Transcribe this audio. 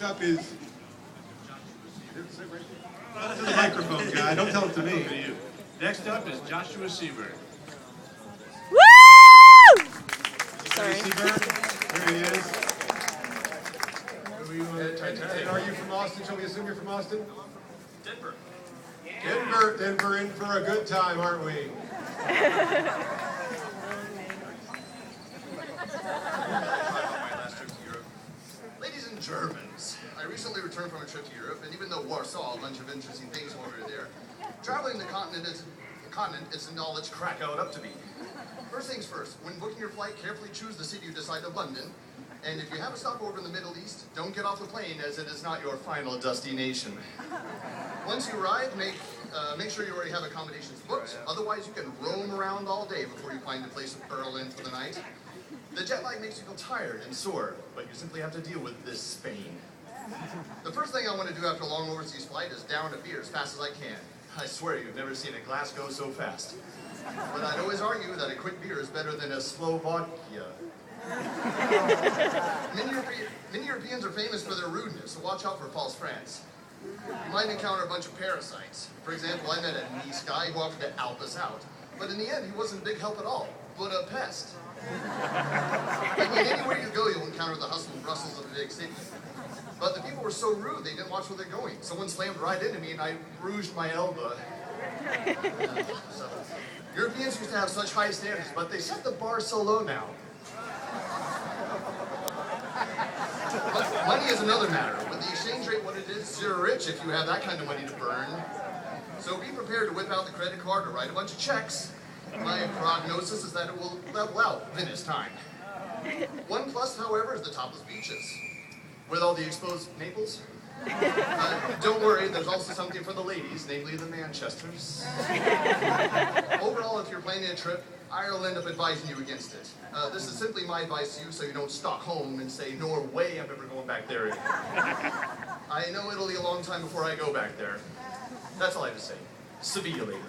up is... To the microphone, guy. Don't tell it to me. To you. Next up is Joshua Seeberg. Woo! Sorry. Seeberg. There he is. And are you from Austin? Shall we assume you're from Austin? Denver. Denver in for a good time, aren't we? Ladies and Germans, I recently returned from a trip to Europe, and even though Warsaw, a bunch of interesting things while we were there, traveling the continent isn't all it's crack out up to be. First things first, when booking your flight, carefully choose the city you decide to London, and if you have a stopover in the Middle East, don't get off the plane as it is not your final destination. Once you arrive, make sure you already have accommodations booked, otherwise you can roam around all day before you find a place to burrow in for the night. The jet lag makes you feel tired and sore, but you simply have to deal with this Spain. The first thing I want to do after a long overseas flight is down a beer as fast as I can. I swear you've never seen a glass go so fast. But I'd always argue that a quick beer is better than a slow vodka. Many Europeans are famous for their rudeness, so watch out for false friends. You might encounter a bunch of parasites. For example, I met a nice guy who offered to help us out. But in the end, he wasn't a big help at all, but a pest. I mean, anywhere you go, you'll encounter the hustle and bustles of a big city. But the people were so rude, they didn't watch where they're going. Someone slammed right into me, and I rouged my elbow. Europeans used to have such high standards, but they set the bar so low now. But money is another matter. With the exchange rate what it is, you're rich if you have that kind of money to burn. So be prepared to whip out the credit card or write a bunch of checks. My prognosis is that it will level out in its time. One plus, however, is the topless beaches. With all the exposed Naples. Don't worry, there's also something for the ladies, namely the Manchesters. Overall, if you're planning a trip, I'll end up advising you against it. This is simply my advice to you so you don't Stockholm and say, no way I'm ever going back there again. I know it'll be a long time before I go back there. That's all I have to say. See you later.